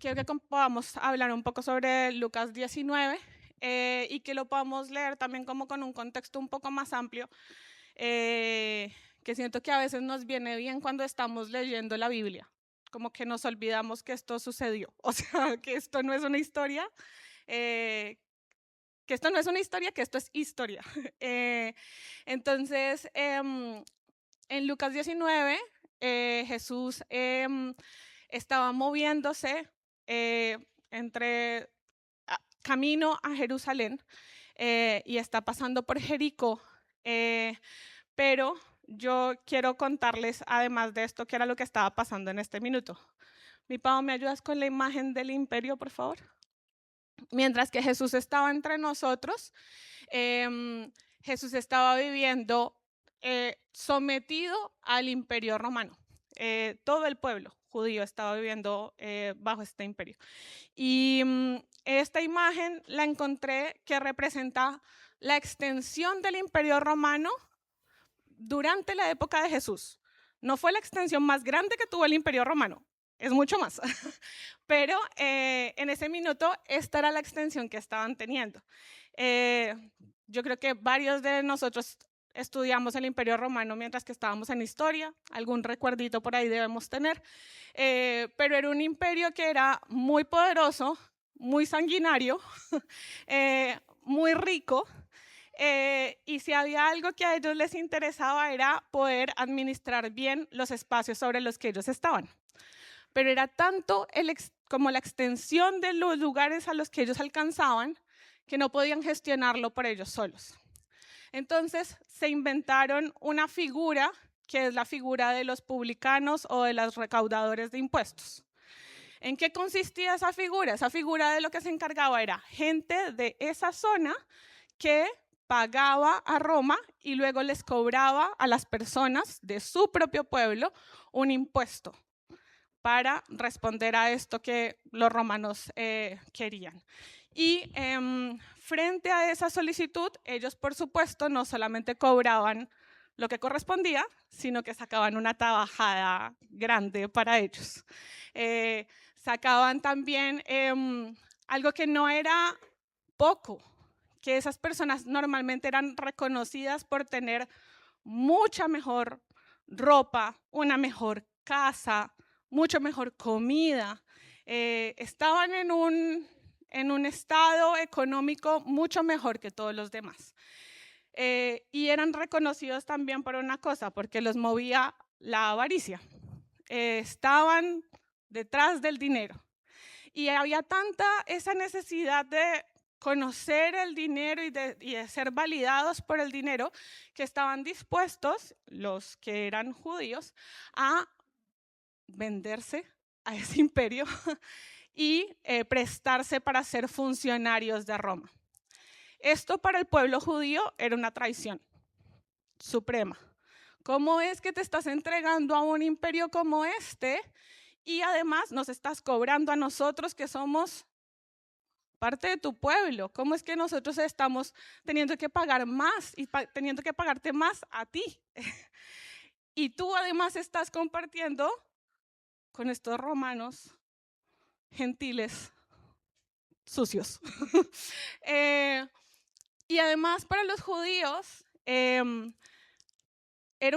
Quiero que podamos hablar un poco sobre Lucas 19 y que lo podamos leer también como con un contexto un poco más amplio, que siento que a veces nos viene bien cuando estamos leyendo la Biblia, como que nos olvidamos que esto sucedió, o sea, que esto no es una historia, eh, que esto no es una historia, que esto es historia. Entonces, en Lucas 19, Jesús estaba moviéndose entre camino a Jerusalén y está pasando por Jericó, pero yo quiero contarles, además de esto, qué era lo que estaba pasando en este minuto. Mi Pau, ¿me ayudas con la imagen del imperio, por favor? Mientras que Jesús estaba entre nosotros, Jesús estaba viviendo sometido al imperio romano. Todo el pueblo judío estaba viviendo bajo este imperio. Y esta imagen la encontré que representa la extensión del imperio romano durante la época de Jesús. No fue la extensión más grande que tuvo el imperio romano, es mucho más. Pero en ese minuto esta era la extensión que estaban teniendo. Yo creo que varios de nosotros estudiamos el imperio romano mientras que estábamos en historia, algún recuerdito por ahí debemos tener, pero era un imperio que era muy poderoso, muy sanguinario, muy rico, y si había algo que a ellos les interesaba era poder administrar bien los espacios sobre los que ellos estaban. Pero era tanto como la extensión de los lugares a los que ellos alcanzaban que no podían gestionarlo por ellos solos. Entonces se inventaron una figura que es la figura de los publicanos o de los recaudadores de impuestos. ¿En qué consistía esa figura? Esa figura de lo que se encargaba era gente de esa zona que pagaba a Roma y luego les cobraba a las personas de su propio pueblo un impuesto para responder a esto que los romanos querían. Y frente a esa solicitud, ellos por supuesto no solamente cobraban lo que correspondía, sino que sacaban una tabajada grande para ellos. Sacaban también algo que no era poco, que esas personas normalmente eran reconocidas por tener mucha mejor ropa, una mejor casa, mucho mejor comida. Estaban en un estado económico mucho mejor que todos los demás. Y eran reconocidos también por una cosa, porque los movía la avaricia. Estaban detrás del dinero. Y había tanta esa necesidad de conocer el dinero y de ser validados por el dinero, que estaban dispuestos, los que eran judíos, a venderse a ese imperio y prestarse para ser funcionarios de Roma. Esto para el pueblo judío era una traición suprema. ¿Cómo es que te estás entregando a un imperio como este y además nos estás cobrando a nosotros que somos parte de tu pueblo? ¿Cómo es que nosotros estamos teniendo que pagar más y teniendo que pagarte más a ti? Y tú además estás compartiendo con estos romanos gentiles sucios. Y además para los judíos era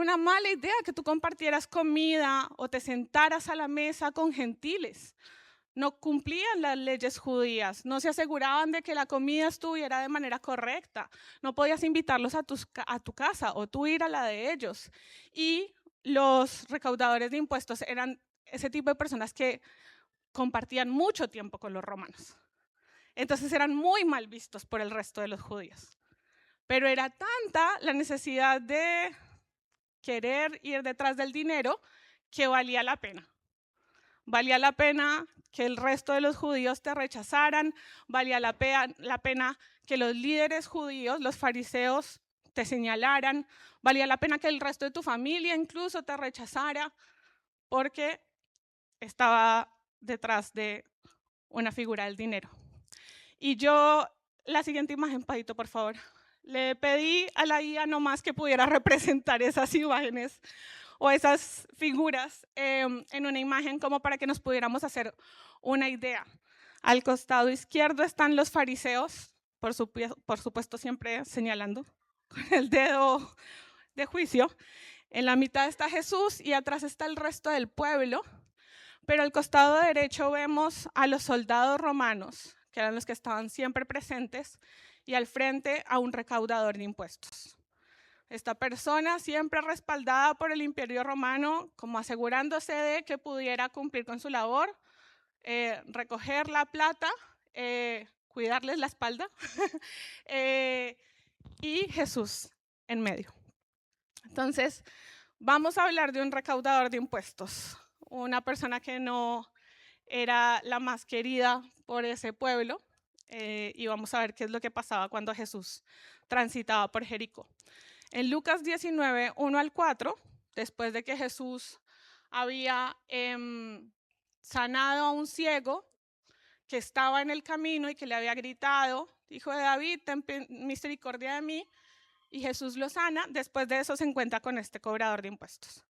una mala idea que tú compartieras comida o te sentaras a la mesa con gentiles. No cumplían las leyes judías, no se aseguraban de que la comida estuviera de manera correcta, no podías invitarlos a tu casa o tú ir a la de ellos. Y los recaudadores de impuestos eran ese tipo de personas que compartían mucho tiempo con los romanos. Entonces eran muy mal vistos por el resto de los judíos. Pero era tanta la necesidad de querer ir detrás del dinero que valía la pena. Valía la pena que el resto de los judíos te rechazaran, valía la pena que los líderes judíos, los fariseos, te señalaran, valía la pena que el resto de tu familia incluso te rechazara, porque estaba detrás de una figura del dinero. Y yo, la siguiente imagen, Padito, por favor. Le pedí a la IA nomás que pudiera representar esas imágenes, o esas figuras en una imagen como para que nos pudiéramos hacer una idea. Al costado izquierdo están los fariseos, por supuesto siempre señalando con el dedo de juicio. En la mitad está Jesús y atrás está el resto del pueblo, pero al costado derecho vemos a los soldados romanos, que eran los que estaban siempre presentes, y al frente a un recaudador de impuestos. Esta persona siempre respaldada por el Imperio Romano, como asegurándose de que pudiera cumplir con su labor, recoger la plata, cuidarles la espalda, y Jesús en medio. Entonces, vamos a hablar de un recaudador de impuestos, una persona que no era la más querida por ese pueblo, y vamos a ver qué es lo que pasaba cuando Jesús transitaba por Jericó. En Lucas 19, 1 al 4, después de que Jesús había sanado a un ciego que estaba en el camino y que le había gritado, hijo de David, ten misericordia de mí, y Jesús lo sana, después de eso se encuentra con este cobrador de impuestos.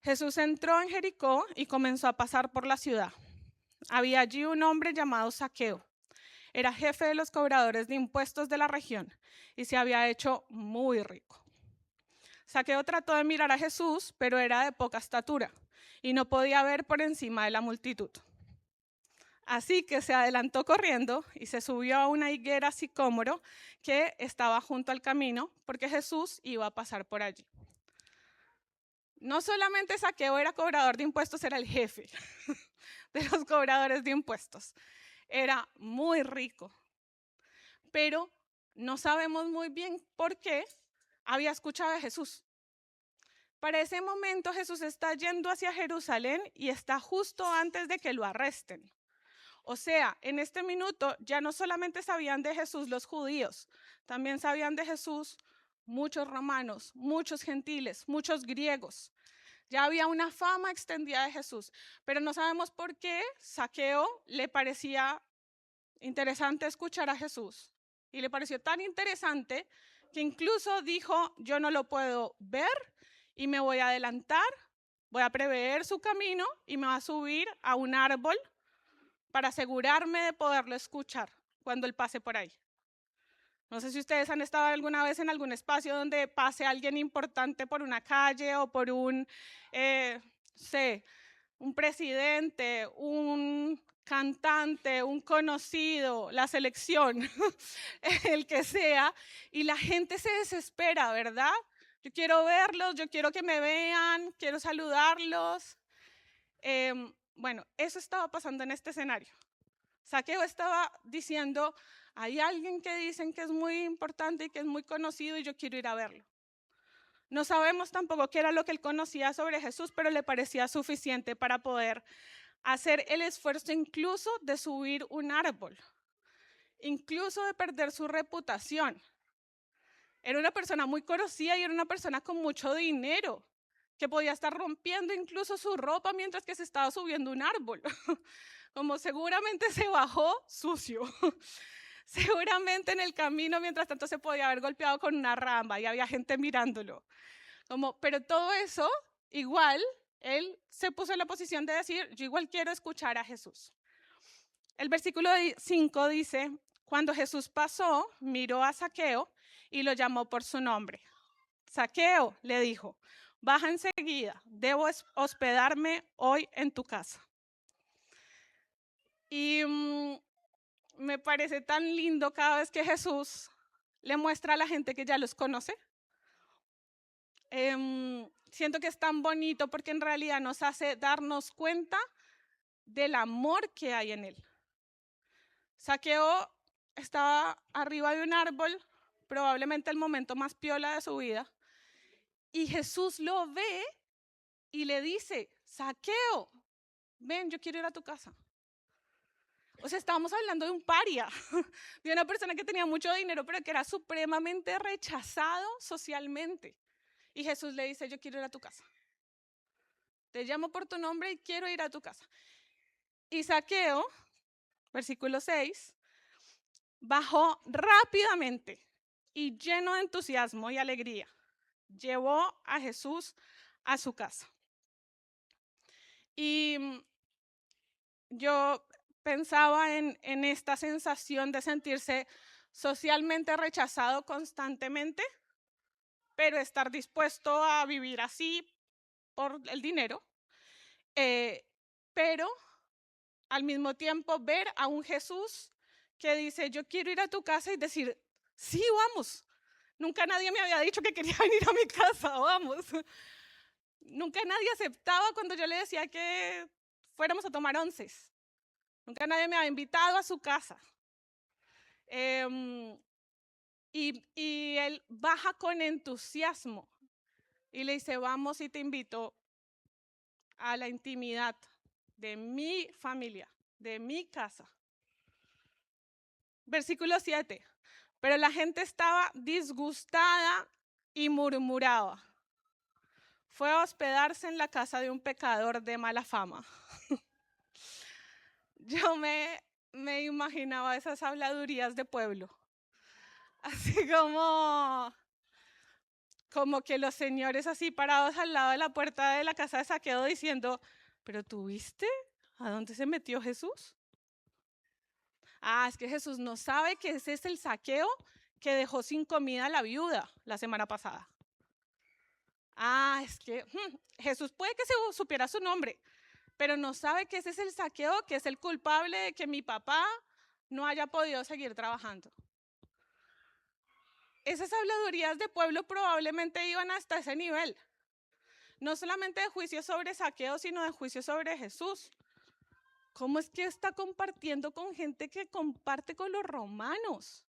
Jesús entró en Jericó y comenzó a pasar por la ciudad. Había allí un hombre llamado Zaqueo. Era jefe de los cobradores de impuestos de la región y se había hecho muy rico. Zaqueo trató de mirar a Jesús, pero era de poca estatura y no podía ver por encima de la multitud. Así que se adelantó corriendo y se subió a una higuera sicómoro que estaba junto al camino, porque Jesús iba a pasar por allí. No solamente Zaqueo era cobrador de impuestos, era el jefe de los cobradores de impuestos. Era muy rico, pero no sabemos muy bien por qué había escuchado de Jesús. Para ese momento Jesús está yendo hacia Jerusalén y está justo antes de que lo arresten. O sea, en este minuto ya no solamente sabían de Jesús los judíos, también sabían de Jesús muchos romanos, muchos gentiles, muchos griegos. Ya había una fama extendida de Jesús, pero no sabemos por qué Zaqueo le parecía interesante escuchar a Jesús. Y le pareció tan interesante que incluso dijo, yo no lo puedo ver y me voy a adelantar, voy a prever su camino y me voy a subir a un árbol para asegurarme de poderlo escuchar cuando él pase por ahí. No sé si ustedes han estado alguna vez en algún espacio donde pase alguien importante por una calle o por un presidente, un cantante, un conocido, la selección, el que sea, y la gente se desespera, ¿verdad? Yo quiero verlos, yo quiero que me vean, quiero saludarlos. Bueno, eso estaba pasando en este escenario. Zaqueo estaba diciendo, hay alguien que dicen que es muy importante y que es muy conocido y yo quiero ir a verlo. No sabemos tampoco qué era lo que él conocía sobre Jesús, pero le parecía suficiente para poder hacer el esfuerzo incluso de subir un árbol, incluso de perder su reputación. Era una persona muy conocida y era una persona con mucho dinero, que podía estar rompiendo incluso su ropa mientras que se estaba subiendo un árbol. Como seguramente se bajó sucio. Seguramente en el camino, mientras tanto, se podía haber golpeado con una rama y había gente mirándolo. Pero todo eso, igual, él se puso en la posición de decir, yo igual quiero escuchar a Jesús. El versículo 5 dice, cuando Jesús pasó, miró a Zaqueo y lo llamó por su nombre. Zaqueo, le dijo, baja enseguida, debo hospedarme hoy en tu casa. Y me parece tan lindo cada vez que Jesús le muestra a la gente que ya los conoce. Siento que es tan bonito porque en realidad nos hace darnos cuenta del amor que hay en él. Zaqueo estaba arriba de un árbol, probablemente el momento más piola de su vida, y Jesús lo ve y le dice, Zaqueo, ven, yo quiero ir a tu casa. O sea, estábamos hablando de un paria, de una persona que tenía mucho dinero, pero que era supremamente rechazado socialmente. Y Jesús le dice, yo quiero ir a tu casa. Te llamo por tu nombre y quiero ir a tu casa. Y Zaqueo, versículo 6, bajó rápidamente y lleno de entusiasmo y alegría. Llevó a Jesús a su casa. Y yo pensaba en esta sensación de sentirse socialmente rechazado constantemente, pero estar dispuesto a vivir así por el dinero, pero al mismo tiempo ver a un Jesús que dice, yo quiero ir a tu casa y decir, sí, vamos. Nunca nadie me había dicho que quería venir a mi casa, vamos. Nunca nadie aceptaba cuando yo le decía que fuéramos a tomar onces. Nunca nadie me había invitado a su casa. Y él baja con entusiasmo y le dice, vamos y te invito a la intimidad de mi familia, de mi casa. Versículo 7. Pero la gente estaba disgustada y murmuraba. Fue a hospedarse en la casa de un pecador de mala fama. Yo me imaginaba esas habladurías de pueblo. Así como que los señores así parados al lado de la puerta de la casa de Zaqueo diciendo, ¿pero tú viste a dónde se metió Jesús? Ah, es que Jesús no sabe que ese es el Zaqueo que dejó sin comida a la viuda la semana pasada. Ah, es que Jesús puede que se supiera su nombre, pero no sabe que ese es el Zaqueo, que es el culpable de que mi papá no haya podido seguir trabajando. Esas habladurías de pueblo probablemente iban hasta ese nivel. No solamente de juicio sobre Zaqueo, sino de juicio sobre Jesús. ¿Cómo es que está compartiendo con gente que comparte con los romanos?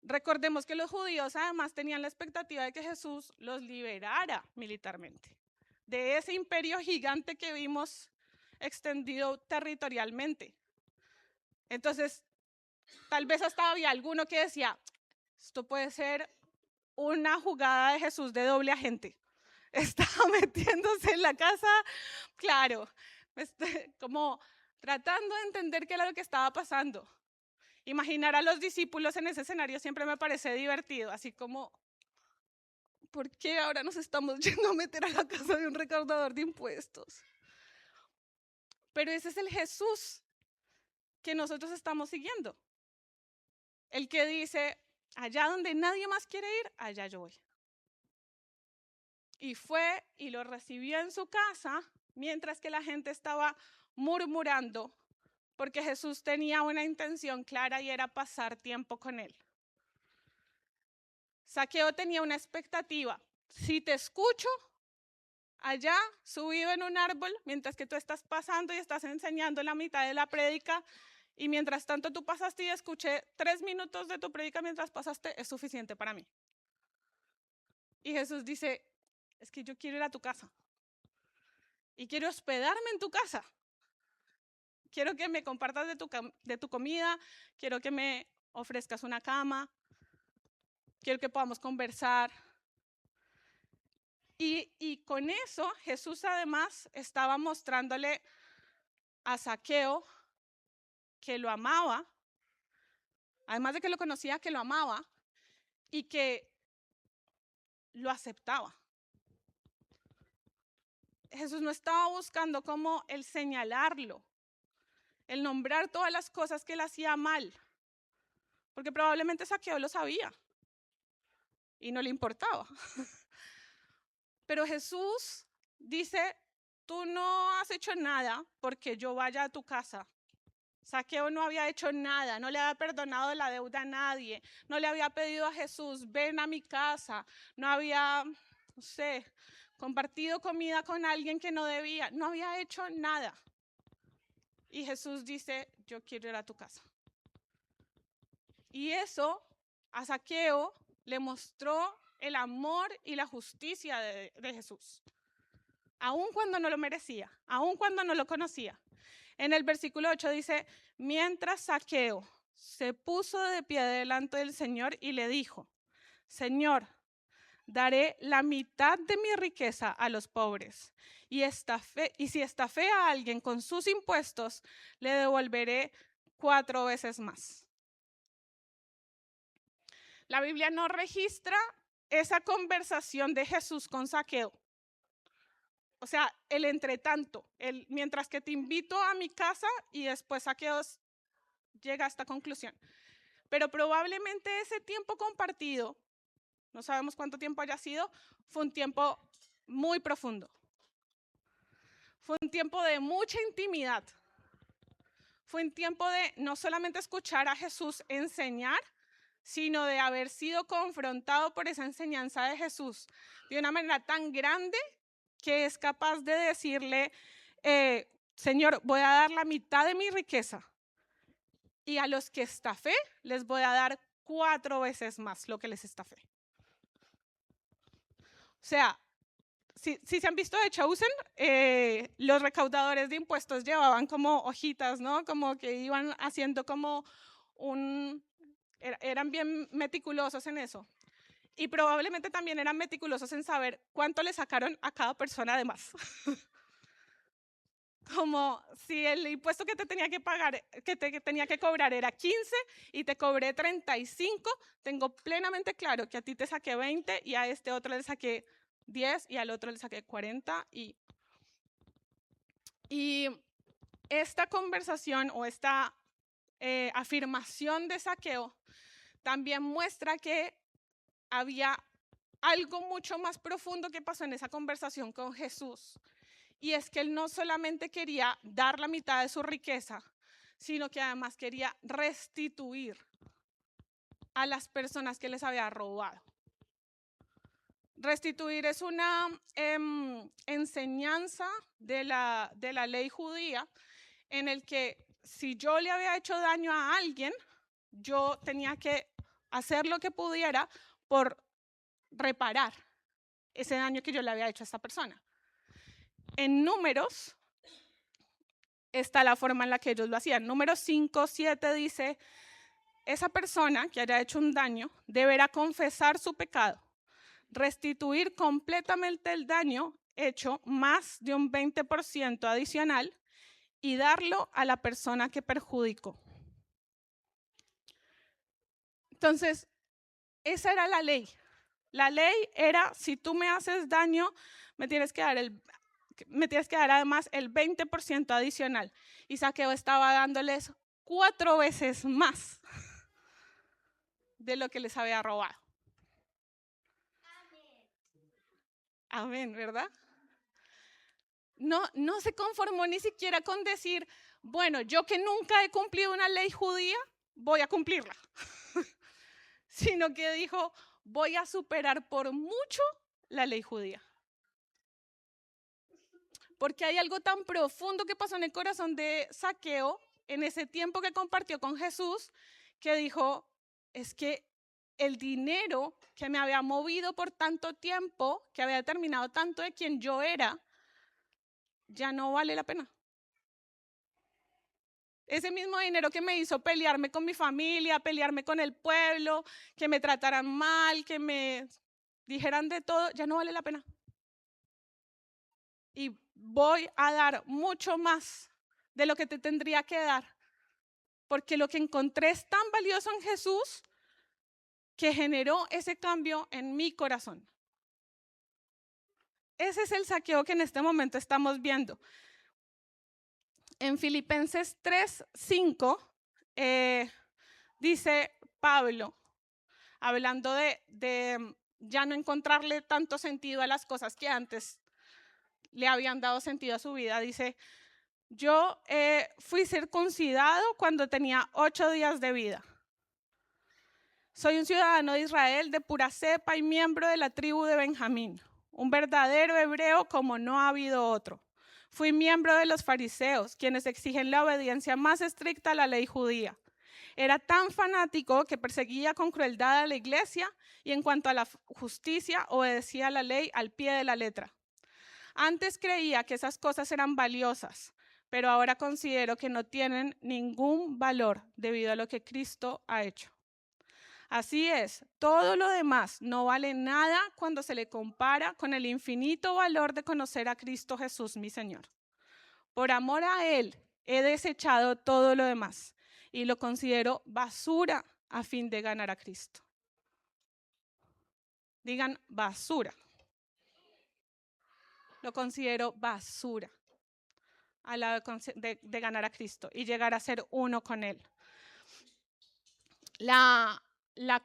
Recordemos que los judíos además tenían la expectativa de que Jesús los liberara militarmente de ese imperio gigante que vimos extendido territorialmente. Entonces, tal vez hasta había alguno que decía, esto puede ser una jugada de Jesús de doble agente. Estaba metiéndose en la casa, claro, como tratando de entender qué era lo que estaba pasando. Imaginar a los discípulos en ese escenario siempre me parece divertido, así como, ¿por qué ahora nos estamos yendo a meter a la casa de un recaudador de impuestos? Pero ese es el Jesús que nosotros estamos siguiendo. El que dice, allá donde nadie más quiere ir, allá yo voy. Y fue y lo recibió en su casa, mientras que la gente estaba murmurando, porque Jesús tenía una intención clara y era pasar tiempo con él. Zaqueo tenía una expectativa. Si te escucho allá subido en un árbol, mientras que tú estás pasando y estás enseñando la mitad de la prédica, y mientras tanto tú pasaste y escuché 3 minutos de tu prédica mientras pasaste, es suficiente para mí. Y Jesús dice, es que yo quiero ir a tu casa. Y quiero hospedarme en tu casa. Quiero que me compartas de tu comida, quiero que me ofrezcas una cama, quiero que podamos conversar. Y con eso Jesús además estaba mostrándole a Zaqueo que lo amaba, además de que lo conocía, que lo amaba y que lo aceptaba. Jesús no estaba buscando como el señalarlo, el nombrar todas las cosas que él hacía mal, porque probablemente Zaqueo lo sabía y no le importaba. Pero Jesús dice, tú no has hecho nada porque yo vaya a tu casa. Zaqueo no había hecho nada, no le había perdonado la deuda a nadie, no le había pedido a Jesús, ven a mi casa, no había, no sé, compartido comida con alguien que no debía, no había hecho nada. Y Jesús dice, yo quiero ir a tu casa. Y eso a Zaqueo le mostró el amor y la justicia de Jesús, aun cuando no lo merecía, aun cuando no lo conocía. En el versículo 8 dice, mientras Zaqueo se puso de pie delante del Señor y le dijo, Señor, daré la mitad de mi riqueza a los pobres, y si estafé a alguien con sus impuestos, le devolveré 4 veces más. La Biblia no registra esa conversación de Jesús con Zaqueo, o sea, el entretanto, el mientras que te invito a mi casa y después Zaqueo llega a esta conclusión. Pero probablemente ese tiempo compartido, no sabemos cuánto tiempo haya sido, fue un tiempo muy profundo. Fue un tiempo de mucha intimidad. Fue un tiempo de no solamente escuchar a Jesús enseñar, sino de haber sido confrontado por esa enseñanza de Jesús de una manera tan grande que es capaz de decirle, Señor, voy a dar la mitad de mi riqueza y a los que estafé les voy a dar 4 veces más lo que les estafé. O sea, si se han visto de Chosen, los recaudadores de impuestos llevaban como hojitas, ¿no? Como que iban haciendo como eran bien meticulosos en eso. Y probablemente también eran meticulosos en saber cuánto le sacaron a cada persona de más. Como si el impuesto que te tenía que pagar, que tenía que cobrar era 15 y te cobré 35, tengo plenamente claro que a ti te saqué 20 y a este otro le saqué 10 y al otro le saqué 40. Y esta conversación o esta afirmación de Zaqueo también muestra que había algo mucho más profundo que pasó en esa conversación con Jesús. Y es que él no solamente quería dar la mitad de su riqueza, sino que además quería restituir a las personas que les había robado. Restituir es una enseñanza de la ley judía en el que si yo le había hecho daño a alguien, yo tenía que hacer lo que pudiera por reparar ese daño que yo le había hecho a esta persona. En Números está la forma en la que ellos lo hacían. Números 5, 7 dice, esa persona que haya hecho un daño deberá confesar su pecado, restituir completamente el daño hecho más de un 20% adicional y darlo a la persona que perjudicó. Entonces, esa era la ley. La ley era, si tú me haces daño, me tienes que dar además el 20% adicional. Y Zaqueo estaba dándoles 4 veces más de lo que les había robado. Amén, ¿verdad? No se conformó ni siquiera con decir, bueno, yo que nunca he cumplido una ley judía, voy a cumplirla. Sino que dijo, voy a superar por mucho la ley judía. Porque hay algo tan profundo que pasó en el corazón de Zaqueo en ese tiempo que compartió con Jesús, que dijo, es que el dinero que me había movido por tanto tiempo, que había determinado tanto de quién yo era, ya no vale la pena. Ese mismo dinero que me hizo pelearme con mi familia, pelearme con el pueblo, que me trataran mal, que me dijeran de todo, ya no vale la pena. Y voy a dar mucho más de lo que te tendría que dar, porque lo que encontré es tan valioso en Jesús que generó ese cambio en mi corazón. Ese es el Zaqueo que en este momento estamos viendo. En Filipenses 3:5 dice Pablo, hablando de ya no encontrarle tanto sentido a las cosas que antes le habían dado sentido a su vida, dice, yo fui circuncidado cuando tenía 8 días de vida. Soy un ciudadano de Israel de pura cepa y miembro de la tribu de Benjamín, un verdadero hebreo como no ha habido otro. Fui miembro de los fariseos, quienes exigen la obediencia más estricta a la ley judía. Era tan fanático que perseguía con crueldad a la iglesia y en cuanto a la justicia obedecía la ley al pie de la letra. Antes creía que esas cosas eran valiosas, pero ahora considero que no tienen ningún valor debido a lo que Cristo ha hecho. Así es, todo lo demás no vale nada cuando se le compara con el infinito valor de conocer a Cristo Jesús, mi Señor. Por amor a Él, he desechado todo lo demás y lo considero basura a fin de ganar a Cristo. Digan basura. lo considero basura a la de ganar a Cristo y llegar a ser uno con Él. La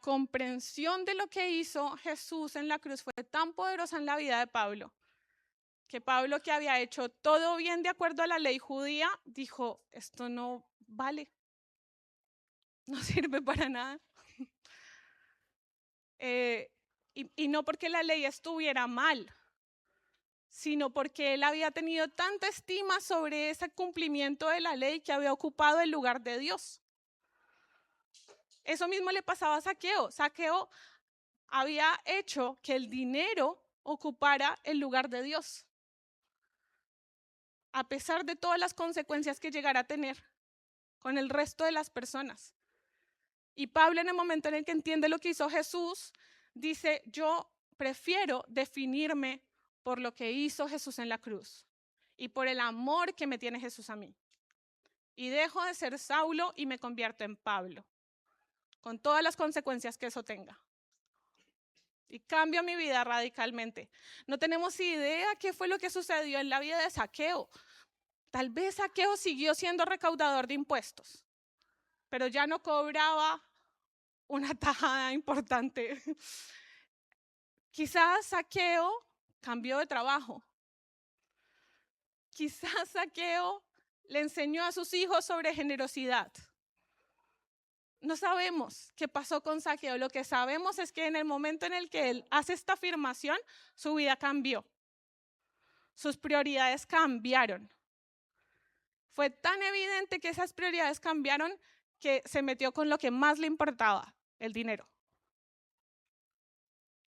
comprensión de lo que hizo Jesús en la cruz fue tan poderosa en la vida de Pablo, que Pablo, que había hecho todo bien de acuerdo a la ley judía, dijo, esto no vale, no sirve para nada. Y no porque la ley estuviera mal, sino porque él había tenido tanta estima sobre ese cumplimiento de la ley que había ocupado el lugar de Dios. Eso mismo le pasaba a Zaqueo. Zaqueo había hecho que el dinero ocupara el lugar de Dios, a pesar de todas las consecuencias que llegara a tener con el resto de las personas. Y Pablo, en el momento en el que entiende lo que hizo Jesús, dice, yo prefiero definirme por lo que hizo Jesús en la cruz y por el amor que me tiene Jesús a mí. Y dejo de ser Saulo y me convierto en Pablo, con todas las consecuencias que eso tenga. Y cambio mi vida radicalmente. No tenemos idea qué fue lo que sucedió en la vida de Zaqueo. Tal vez Zaqueo siguió siendo recaudador de impuestos, pero ya no cobraba una tajada importante. Quizás Zaqueo cambió de trabajo. Quizás Zaqueo le enseñó a sus hijos sobre generosidad. No sabemos qué pasó con Zaqueo. Lo que sabemos es que en el momento en el que él hace esta afirmación, su vida cambió. Sus prioridades cambiaron. Fue tan evidente que esas prioridades cambiaron que se metió con lo que más le importaba, el dinero.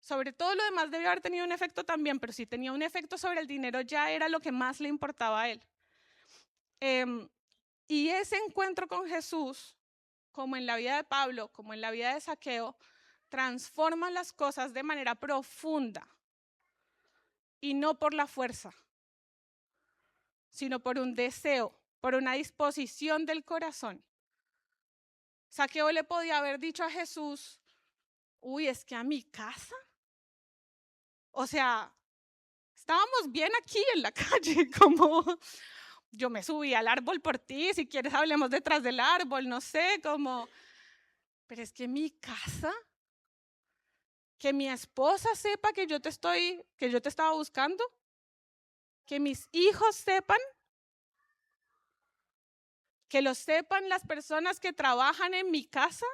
Sobre todo lo demás debió haber tenido un efecto también, pero si tenía un efecto sobre el dinero ya era lo que más le importaba a él. Y ese encuentro con Jesús, como en la vida de Pablo, como en la vida de Zaqueo, transforma las cosas de manera profunda y no por la fuerza, sino por un deseo, por una disposición del corazón. Zaqueo le podía haber dicho a Jesús, uy, es que a mi casa, o sea, estábamos bien aquí en la calle, como yo me subí al árbol por ti, si quieres hablemos detrás del árbol, no sé, como, pero es que mi casa, que mi esposa sepa que yo te estaba buscando, que mis hijos sepan, que lo sepan las personas que trabajan en mi casa.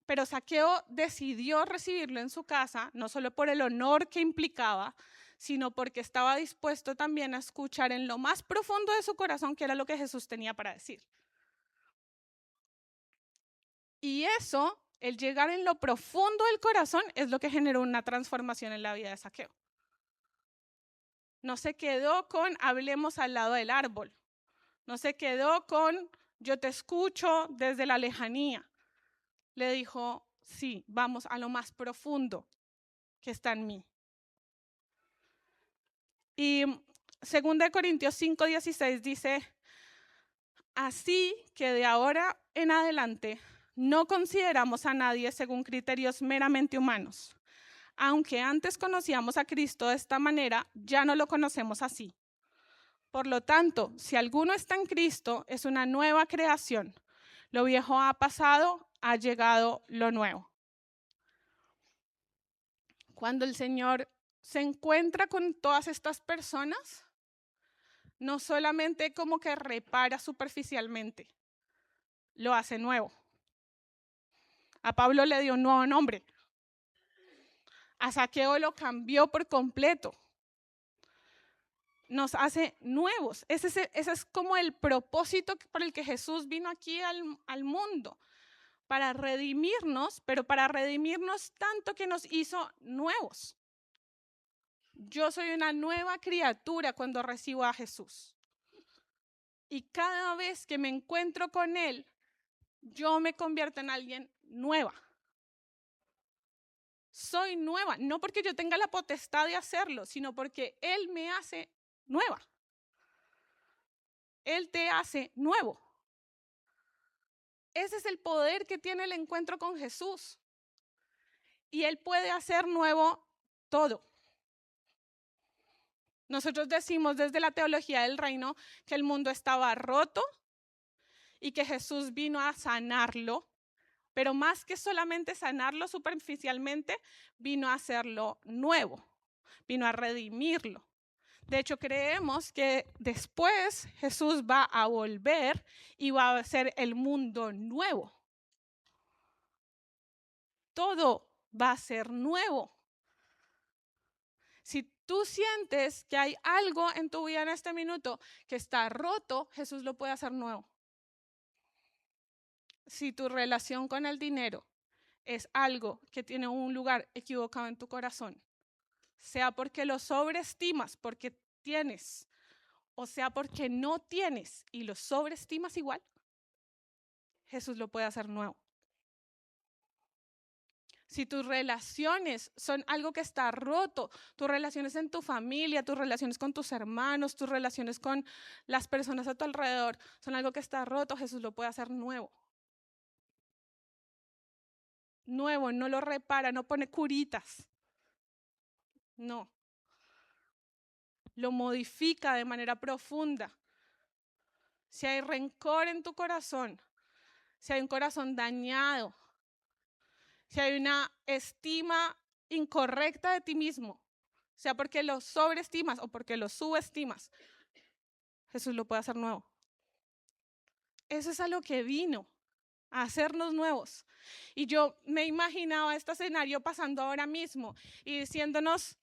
Pero Zaqueo decidió recibirlo en su casa, no solo por el honor que implicaba, sino porque estaba dispuesto también a escuchar en lo más profundo de su corazón qué era lo que Jesús tenía para decir. Y eso, el llegar en lo profundo del corazón, es lo que generó una transformación en la vida de Zaqueo. No se quedó con hablemos al lado del árbol. No se quedó con yo te escucho desde la lejanía. Le dijo, sí, vamos a lo más profundo que está en mí. Y 2 Corintios 5:16 dice, así que de ahora en adelante no consideramos a nadie según criterios meramente humanos. Aunque antes conocíamos a Cristo de esta manera, ya no lo conocemos así. Por lo tanto, si alguno está en Cristo, es una nueva creación. Lo viejo ha pasado, ha llegado lo nuevo. Cuando el Señor se encuentra con todas estas personas, no solamente como que repara superficialmente, lo hace nuevo. A Pablo le dio un nuevo nombre. A Zaqueo lo cambió por completo. Nos hace nuevos. Ese es como el propósito por el que Jesús vino aquí al mundo. Para redimirnos, pero para redimirnos tanto que nos hizo nuevos. Yo soy una nueva criatura cuando recibo a Jesús. Y cada vez que me encuentro con Él, yo me convierto en alguien nueva. Soy nueva, no porque yo tenga la potestad de hacerlo, sino porque Él me hace nueva. Él te hace nuevo. Ese es el poder que tiene el encuentro con Jesús. Y Él puede hacer nuevo todo. Nosotros decimos desde la teología del reino que el mundo estaba roto y que Jesús vino a sanarlo, pero más que solamente sanarlo superficialmente, vino a hacerlo nuevo, vino a redimirlo. De hecho, creemos que después Jesús va a volver y va a hacer el mundo nuevo. Todo va a ser nuevo. Si tú sientes que hay algo en tu vida en este minuto que está roto, Jesús lo puede hacer nuevo. Si tu relación con el dinero es algo que tiene un lugar equivocado en tu corazón, sea porque lo sobreestimas, porque tienes, o sea porque no tienes y lo sobreestimas igual, Jesús lo puede hacer nuevo. Si tus relaciones son algo que está roto, tus relaciones en tu familia, tus relaciones con tus hermanos, tus relaciones con las personas a tu alrededor, son algo que está roto, Jesús lo puede hacer nuevo. Nuevo, no lo repara, no pone curitas. No. Lo modifica de manera profunda. Si hay rencor en tu corazón, si hay un corazón dañado, si hay una estima incorrecta de ti mismo, sea porque lo sobreestimas o porque lo subestimas, Jesús lo puede hacer nuevo. Eso es a lo que vino, a hacernos nuevos. Y yo me imaginaba este escenario pasando ahora mismo y diciéndonos,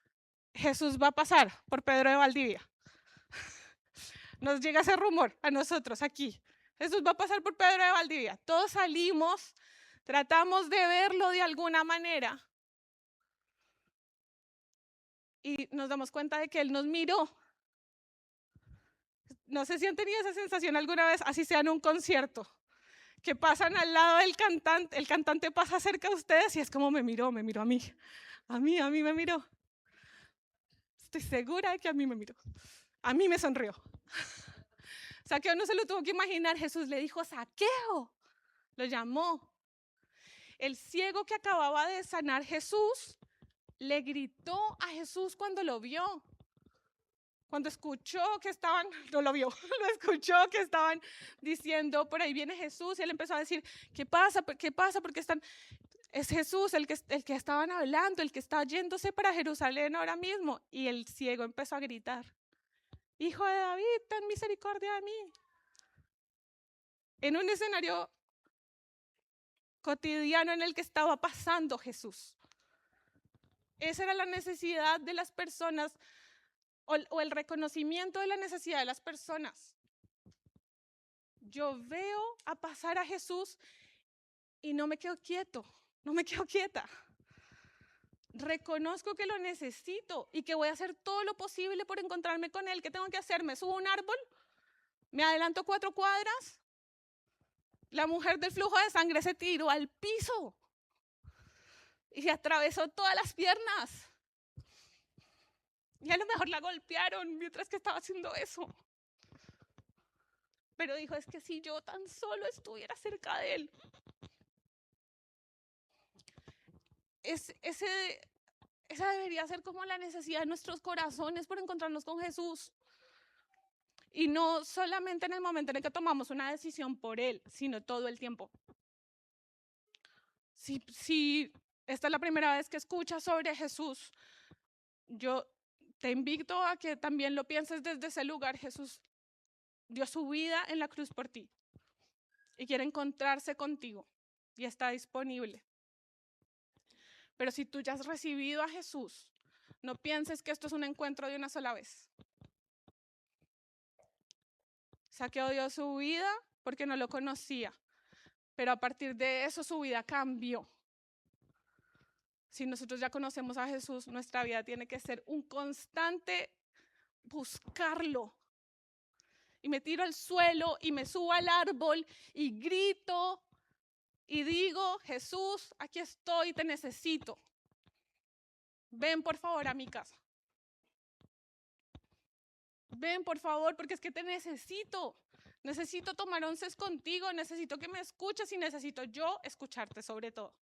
Jesús va a pasar por Pedro de Valdivia. Nos llega ese rumor a nosotros aquí. Jesús va a pasar por Pedro de Valdivia. Todos salimos, tratamos de verlo de alguna manera y nos damos cuenta de que Él nos miró. No sé si han tenido esa sensación alguna vez, así sea en un concierto, que pasan al lado del cantante, el cantante pasa cerca de ustedes y es como me miró a mí. A mí me miró. Estoy segura de que a mí me miró. A mí me sonrió. Saqueo no se lo tuvo que imaginar. Jesús le dijo, Saqueo. Lo llamó. El ciego que acababa de sanar Jesús le gritó a Jesús cuando lo vio. Cuando escuchó que estaban, no lo vio, lo escuchó que estaban diciendo, por ahí viene Jesús, y él empezó a decir, ¿qué pasa? ¿Qué pasa? Porque están, es Jesús el que estaban hablando, el que está yéndose para Jerusalén ahora mismo. Y el ciego empezó a gritar, Hijo de David, ten misericordia de mí. En un escenario cotidiano en el que estaba pasando Jesús. Esa era la necesidad de las personas o el reconocimiento de la necesidad de las personas. Yo veo a pasar a Jesús y no me quedo quieto, no me quedo quieta. Reconozco que lo necesito y que voy a hacer todo lo posible por encontrarme con Él. ¿Qué tengo que hacer? ¿Me subo a un árbol? ¿Me adelanto 4 cuadras? La mujer del flujo de sangre se tiró al piso y se atravesó todas las piernas. Y a lo mejor la golpearon mientras que estaba haciendo eso. Pero dijo, es que si yo tan solo estuviera cerca de Él. Esa debería ser como la necesidad de nuestros corazones por encontrarnos con Jesús. Y no solamente en el momento en el que tomamos una decisión por Él, sino todo el tiempo. Si esta es la primera vez que escuchas sobre Jesús, yo te invito a que también lo pienses desde ese lugar. Jesús dio su vida en la cruz por ti y quiere encontrarse contigo y está disponible. Pero si tú ya has recibido a Jesús, no pienses que esto es un encuentro de una sola vez. Saqueo dio su vida porque no lo conocía, pero a partir de eso su vida cambió. Si nosotros ya conocemos a Jesús, nuestra vida tiene que ser un constante buscarlo. Y me tiro al suelo y me subo al árbol y grito y digo, Jesús, aquí estoy, te necesito. Ven por favor a mi casa. Ven por favor, porque es que te necesito. Necesito tomar onces contigo, necesito que me escuches y necesito yo escucharte sobre todo.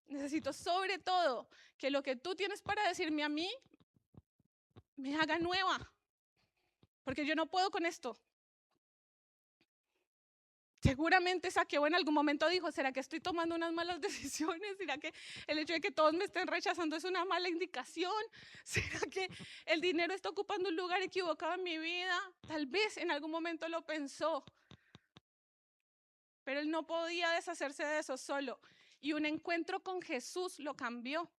Necesito sobre todo que lo que tú tienes para decirme a mí, me haga nueva, porque yo no puedo con esto. Seguramente Saqueo en algún momento dijo, ¿será que estoy tomando unas malas decisiones? ¿Será que el hecho de que todos me estén rechazando es una mala indicación? ¿Será que el dinero está ocupando un lugar equivocado en mi vida? Tal vez en algún momento lo pensó, pero él no podía deshacerse de eso solo. Y un encuentro con Jesús lo cambió.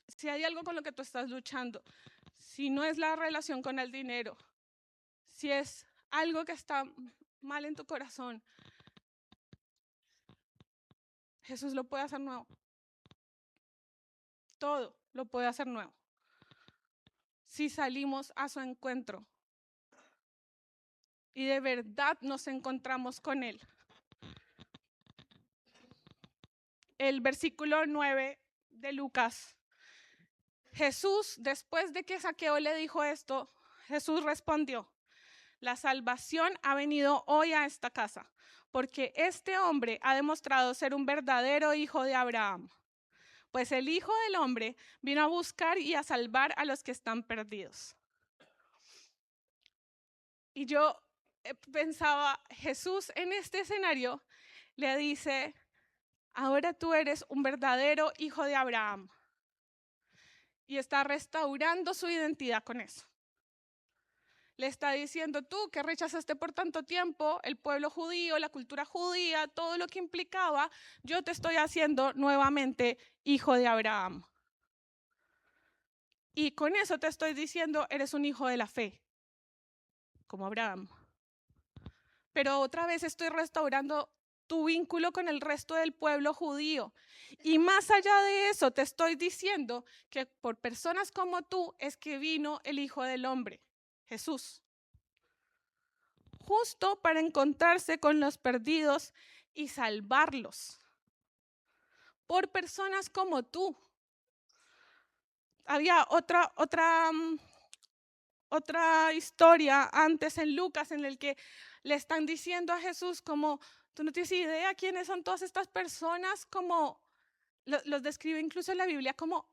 Si hay algo con lo que tú estás luchando, si no es la relación con el dinero, si es algo que está mal en tu corazón, Jesús lo puede hacer nuevo. Todo lo puede hacer nuevo. Si salimos a su encuentro y de verdad nos encontramos con Él. El versículo 9 de Lucas. Jesús, después de que Saqueo le dijo esto, Jesús respondió: la salvación ha venido hoy a esta casa, porque este hombre ha demostrado ser un verdadero hijo de Abraham. Pues el Hijo del Hombre vino a buscar y a salvar a los que están perdidos. Y yo pensaba, Jesús en este escenario le dice: ahora tú eres un verdadero hijo de Abraham. Y está restaurando su identidad con eso. Le está diciendo: tú que rechazaste por tanto tiempo el pueblo judío, la cultura judía, todo lo que implicaba, yo te estoy haciendo nuevamente hijo de Abraham. Y con eso te estoy diciendo, eres un hijo de la fe, como Abraham. Pero otra vez estoy restaurando tu vínculo con el resto del pueblo judío. Y más allá de eso, te estoy diciendo que por personas como tú es que vino el Hijo del Hombre, Jesús. Justo para encontrarse con los perdidos y salvarlos. Por personas como tú. Había otra historia antes en Lucas en el que le están diciendo a Jesús como: tú no tienes idea quiénes son todas estas personas, como los describe incluso en la Biblia como,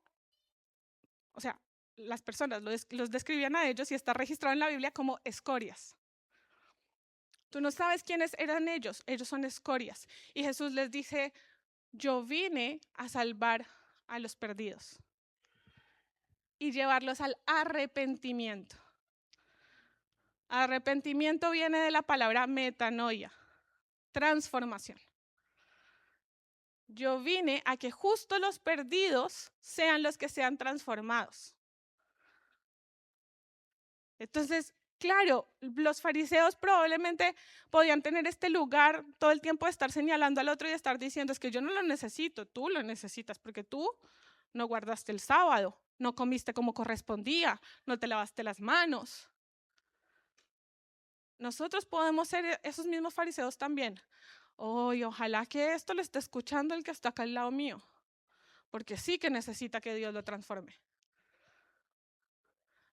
o sea, las personas los describían a ellos y está registrado en la Biblia como escorias. Tú no sabes quiénes eran ellos son escorias. Y Jesús les dice: yo vine a salvar a los perdidos y llevarlos al arrepentimiento. Arrepentimiento viene de la palabra metanoia, transformación. Yo vine a que justo los perdidos sean los que sean transformados. Entonces, claro, los fariseos probablemente podían tener este lugar todo el tiempo de estar señalando al otro y de estar diciendo: es que yo no lo necesito, tú lo necesitas, porque tú no guardaste el sábado, no comiste como correspondía, no te lavaste las manos. Nosotros podemos ser esos mismos fariseos también. Ojalá que esto lo esté escuchando el que está acá al lado mío, porque sí que necesita que Dios lo transforme.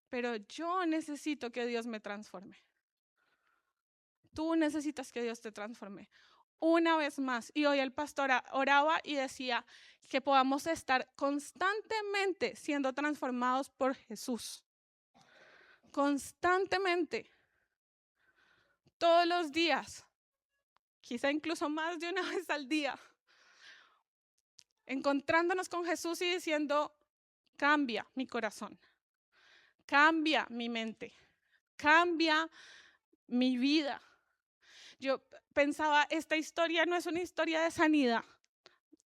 Pero yo necesito que Dios me transforme. Tú necesitas que Dios te transforme. Una vez más, y hoy el pastor oraba y decía que podamos estar constantemente siendo transformados por Jesús. Constantemente. Todos los días. Quizá incluso más de una vez al día. Encontrándonos con Jesús y diciendo: cambia mi corazón. Cambia mi mente. Cambia mi vida. Yo pensaba, esta historia no es una historia de sanidad.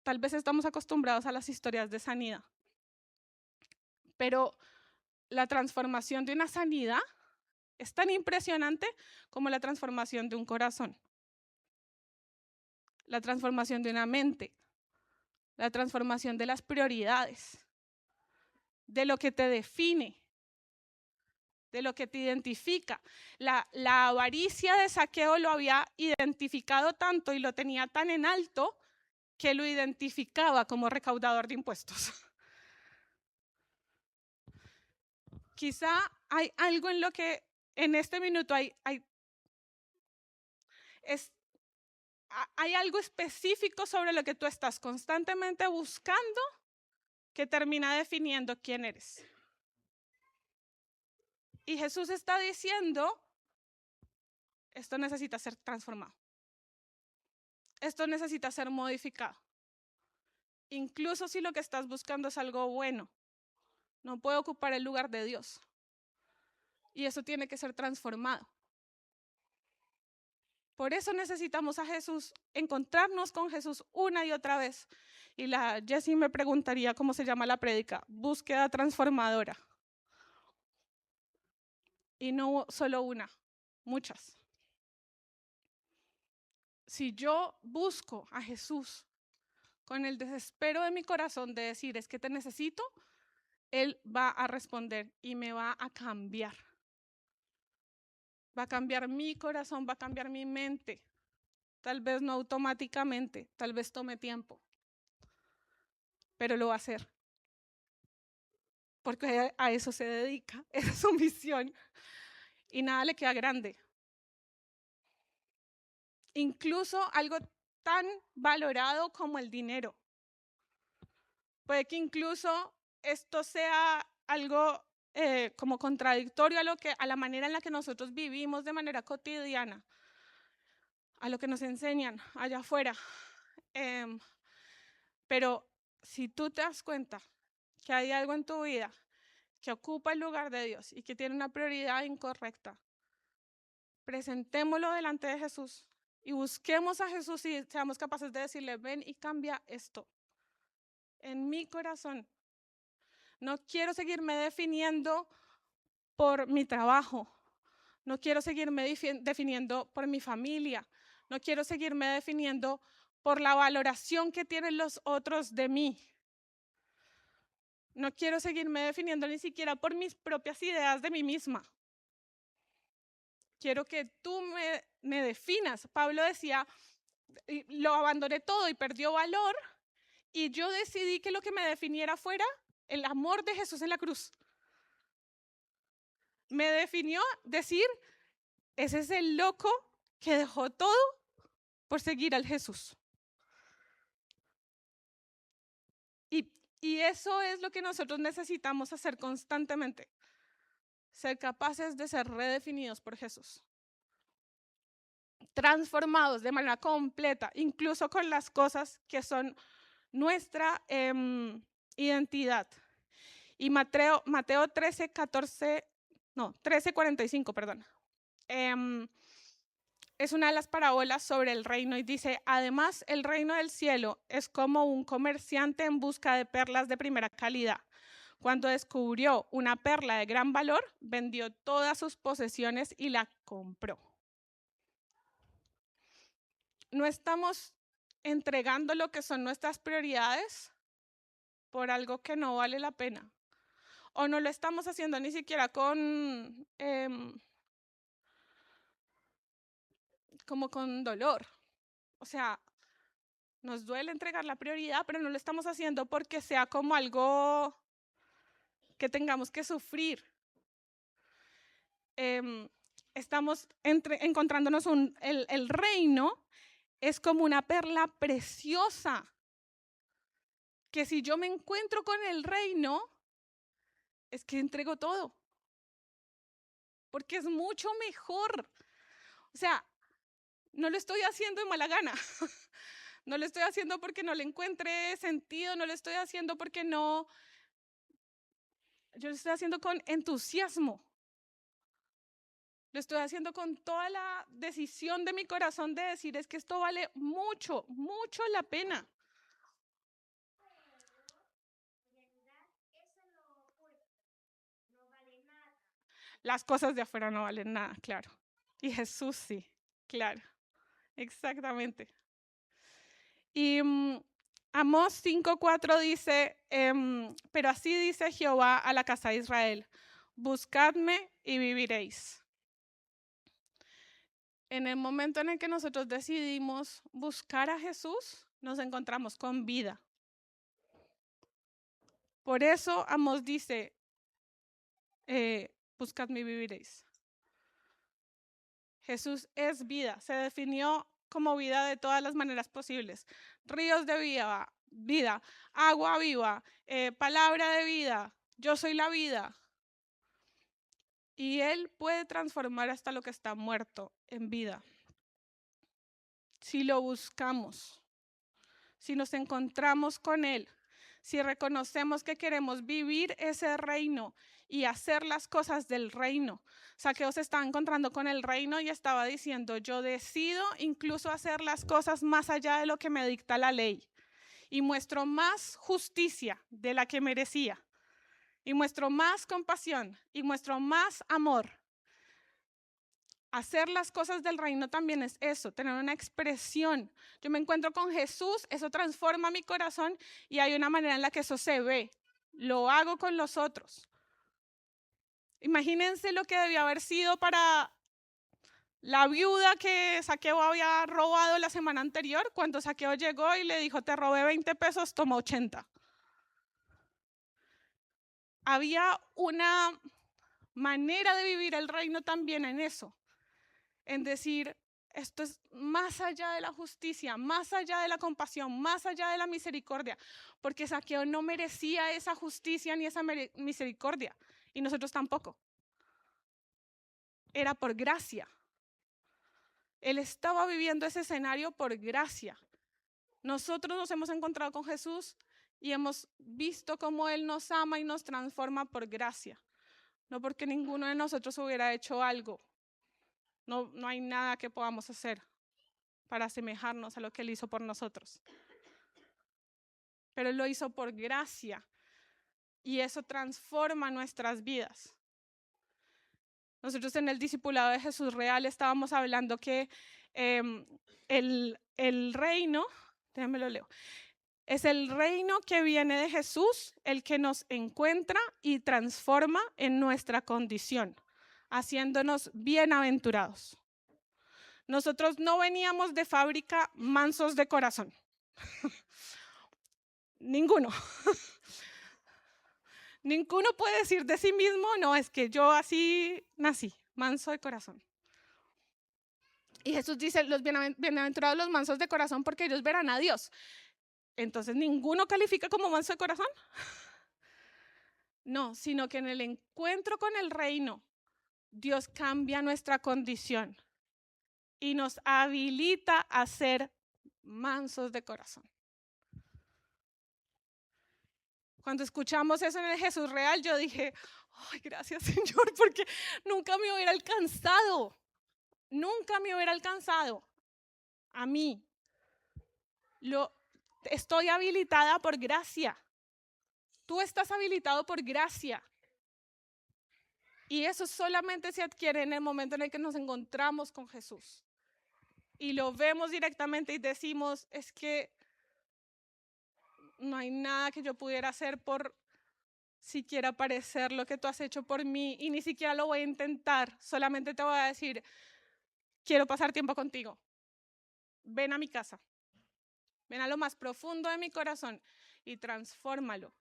Tal vez estamos acostumbrados a las historias de sanidad. Pero la transformación de una sanidad es tan impresionante como la transformación de un corazón. La transformación de una mente. La transformación de las prioridades. De lo que te define. De lo que te identifica. La avaricia de Saqueo lo había identificado tanto y lo tenía tan en alto que lo identificaba como recaudador de impuestos. Quizá hay algo en lo que en este minuto hay algo específico sobre lo que tú estás constantemente buscando que termina definiendo quién eres. Y Jesús está diciendo, esto necesita ser transformado. Esto necesita ser modificado. Incluso si lo que estás buscando es algo bueno, no puede ocupar el lugar de Dios. Y eso tiene que ser transformado. Por eso necesitamos a Jesús, encontrarnos con Jesús una y otra vez. Y la Jessie me preguntaría cómo se llama la prédica, búsqueda transformadora. Y no solo una, muchas. Si yo busco a Jesús con el desespero de mi corazón de decir, es que te necesito, Él va a responder y me va a cambiar. Va a cambiar mi corazón, va a cambiar mi mente. Tal vez no automáticamente, tal vez tome tiempo, pero lo va a hacer. Porque a eso se dedica, esa es su misión. Y nada le queda grande. Incluso algo tan valorado como el dinero. Puede que incluso esto sea algo como contradictorio a la manera en la que nosotros vivimos de manera cotidiana, a lo que nos enseñan allá afuera. Pero si tú te das cuenta que hay algo en tu vida que ocupa el lugar de Dios y que tiene una prioridad incorrecta, presentémoslo delante de Jesús y busquemos a Jesús y seamos capaces de decirle, ven y cambia esto en mi corazón. No quiero seguirme definiendo por mi trabajo. No quiero seguirme definiendo por mi familia. No quiero seguirme definiendo por la valoración que tienen los otros de mí. No quiero seguirme definiendo ni siquiera por mis propias ideas de mí misma. Quiero que tú me definas. Pablo decía, lo abandoné todo y perdió valor, y yo decidí que lo que me definiera fuera el amor de Jesús en la cruz. Me definió decir, ese es el loco que dejó todo por seguir al Jesús. Y eso es lo que nosotros necesitamos hacer constantemente. Ser capaces de ser redefinidos por Jesús. Transformados de manera completa, incluso con las cosas que son nuestra identidad. Y Mateo 13:45, perdón. Es una de las parábolas sobre el reino y dice, además el reino del cielo es como un comerciante en busca de perlas de primera calidad. Cuando descubrió una perla de gran valor, vendió todas sus posesiones y la compró. No estamos entregando lo que son nuestras prioridades por algo que no vale la pena. O no lo estamos haciendo ni siquiera como con dolor. O sea, nos duele entregar la prioridad, pero no lo estamos haciendo porque sea como algo que tengamos que sufrir. Estamos encontrándonos el reino es como una perla preciosa, que si yo me encuentro con el reino, es que entrego todo, porque es mucho mejor. O sea, no lo estoy haciendo de mala gana, no lo estoy haciendo porque no le encuentre sentido, no lo estoy haciendo porque no, yo lo estoy haciendo con entusiasmo. Lo estoy haciendo con toda la decisión de mi corazón de decir, es que esto vale mucho, mucho la pena. Las cosas de afuera no valen nada, claro. Y Jesús sí, claro, exactamente. Y Amós 5:4 dice, pero así dice Jehová a la casa de Israel, buscadme y viviréis. En el momento en el que nosotros decidimos buscar a Jesús, nos encontramos con vida. Por eso Amós dice, buscadme y viviréis. Jesús es vida, se definió como vida de todas las maneras posibles. Ríos de vida, agua viva, palabra de vida, yo soy la vida. Y Él puede transformar hasta lo que está muerto en vida. Si lo buscamos, si nos encontramos con Él, si reconocemos que queremos vivir ese reino y hacer las cosas del reino. Zaqueo se estaba encontrando con el reino y estaba diciendo, yo decido incluso hacer las cosas más allá de lo que me dicta la ley. Y muestro más justicia de la que merecía. Y muestro más compasión y muestro más amor. Hacer las cosas del reino también es eso, tener una expresión. Yo me encuentro con Jesús, eso transforma mi corazón y hay una manera en la que eso se ve. Lo hago con los otros. Imagínense lo que debió haber sido para la viuda que Zaqueo había robado la semana anterior, cuando Zaqueo llegó y le dijo, te robé 20 pesos, toma 80. Había una manera de vivir el reino también en eso, en decir, esto es más allá de la justicia, más allá de la compasión, más allá de la misericordia, porque Zaqueo no merecía esa justicia ni esa misericordia, y nosotros tampoco. Era por gracia. Él estaba viviendo ese escenario por gracia. Nosotros nos hemos encontrado con Jesús y hemos visto cómo Él nos ama y nos transforma por gracia, no porque ninguno de nosotros hubiera hecho algo. No hay nada que podamos hacer para asemejarnos a lo que Él hizo por nosotros. Pero Él lo hizo por gracia y eso transforma nuestras vidas. Nosotros en el discipulado de Jesús Real estábamos hablando que el reino, déjame lo leo, es el reino que viene de Jesús, el que nos encuentra y transforma en nuestra condición, haciéndonos bienaventurados. Nosotros no veníamos de fábrica mansos de corazón. Ninguno. Ninguno puede decir de sí mismo, no, es que yo así nací, manso de corazón. Y Jesús dice, los bienaventurados los mansos de corazón porque ellos verán a Dios. Entonces, ¿ninguno califica como manso de corazón? No, sino que en el encuentro con el reino, Dios cambia nuestra condición y nos habilita a ser mansos de corazón. Cuando escuchamos eso en el Jesús Real, yo dije, ay, gracias Señor, porque nunca me hubiera alcanzado. Nunca me hubiera alcanzado a mí. Estoy habilitada por gracia. Tú estás habilitado por gracia. Y eso solamente se adquiere en el momento en el que nos encontramos con Jesús. Y lo vemos directamente y decimos, es que no hay nada que yo pudiera hacer por siquiera parecer lo que tú has hecho por mí y ni siquiera lo voy a intentar. Solamente te voy a decir, quiero pasar tiempo contigo. Ven a mi casa. Ven a lo más profundo de mi corazón y transfórmalo.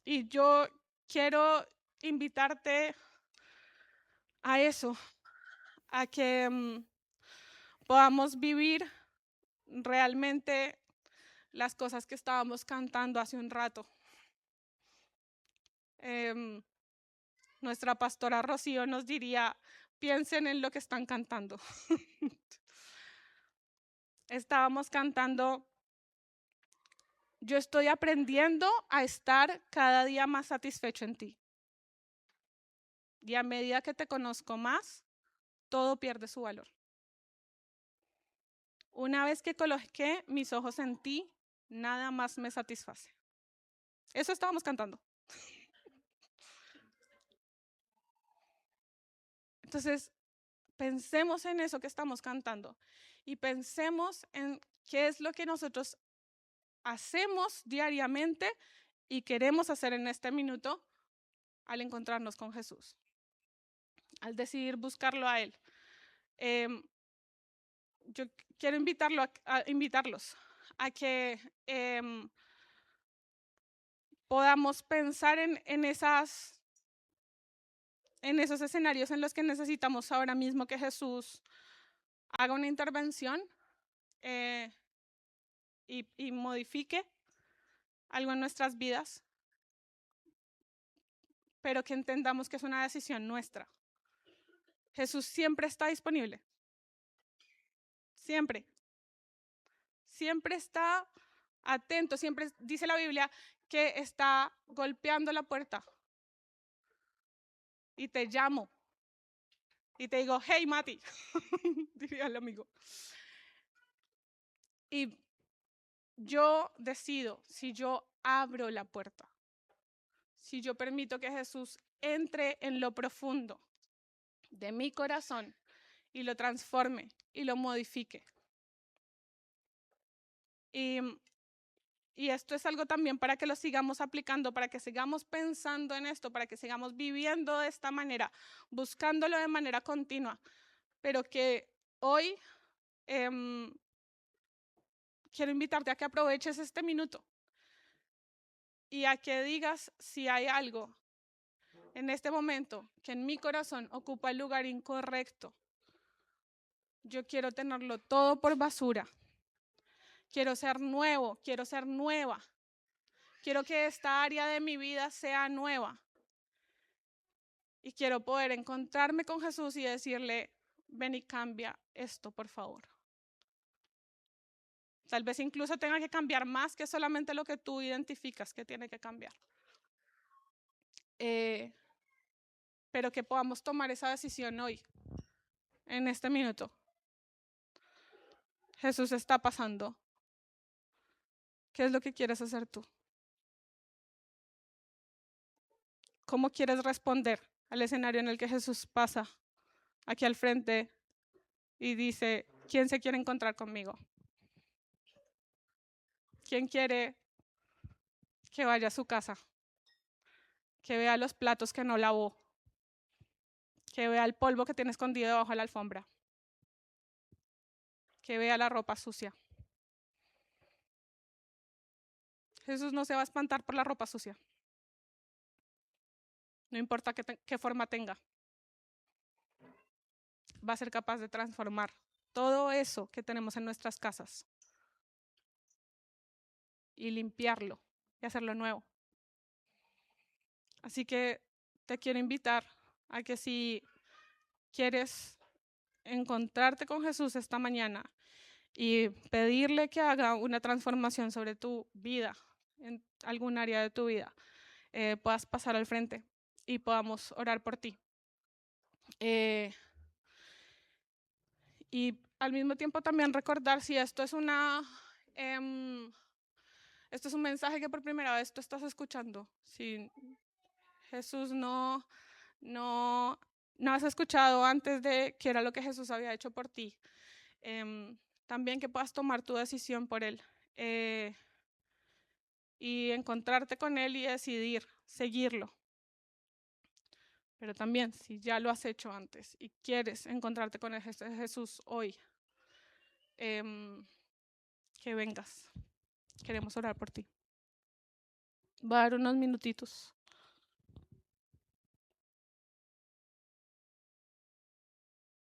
Y yo quiero invitarte a eso, a que podamos vivir realmente las cosas que estábamos cantando hace un rato. Nuestra pastora Rocío nos diría, piensen en lo que están cantando. Estábamos cantando, yo estoy aprendiendo a estar cada día más satisfecho en ti. Y a medida que te conozco más, todo pierde su valor. Una vez que coloqué mis ojos en ti, nada más me satisface. Eso estábamos cantando. Entonces, pensemos en eso que estamos cantando y pensemos en qué es lo que nosotros hacemos diariamente y queremos hacer en este minuto al encontrarnos con Jesús, al decidir buscarlo a Él. Yo quiero invitarlos a que podamos pensar en esos escenarios en los que necesitamos ahora mismo que Jesús haga una intervención y modifique algo en nuestras vidas. pero que entendamos que es una decisión nuestra. Jesús siempre está disponible. Siempre. Siempre está atento. Siempre dice la Biblia que está golpeando la puerta. Y te llamo. Y te digo, hey, Mati, diría el amigo. Y yo decido si yo abro la puerta, si yo permito que Jesús entre en lo profundo de mi corazón y lo transforme y lo modifique. Y esto es algo también para que lo sigamos aplicando, para que sigamos pensando en esto, para que sigamos viviendo de esta manera, buscándolo de manera continua, pero que hoy quiero invitarte a que aproveches este minuto y a que digas si hay algo en este momento que en mi corazón ocupa el lugar incorrecto. Yo quiero tenerlo todo por basura. Quiero ser nuevo, quiero ser nueva. Quiero que esta área de mi vida sea nueva. Y quiero poder encontrarme con Jesús y decirle, ven y cambia esto, por favor. Tal vez incluso tenga que cambiar más que solamente lo que tú identificas que tiene que cambiar. Pero que podamos tomar esa decisión hoy, en este minuto. Jesús está pasando. ¿Qué es lo que quieres hacer tú? ¿Cómo quieres responder al escenario en el que Jesús pasa aquí al frente y dice, ¿quién se quiere encontrar conmigo? ¿Quién quiere que vaya a su casa? Que vea los platos que no lavó, que vea el polvo que tiene escondido debajo de la alfombra, que vea la ropa sucia. Jesús no se va a espantar por la ropa sucia. No importa qué forma tenga. Va a ser capaz de transformar todo eso que tenemos en nuestras casas y limpiarlo y hacerlo nuevo. Así que te quiero invitar a que si quieres encontrarte con Jesús esta mañana y pedirle que haga una transformación sobre tu vida, en algún área de tu vida, puedas pasar al frente y podamos orar por ti. Y al mismo tiempo también recordar si esto es esto es un mensaje que por primera vez tú estás escuchando. Si Jesús no has escuchado antes de qué era lo que Jesús había hecho por ti, también que puedas tomar tu decisión por Él y encontrarte con Él y decidir seguirlo. Pero también, si ya lo has hecho antes y quieres encontrarte con el Jesús hoy, que vengas. Queremos orar por ti. Voy a dar unos minutitos.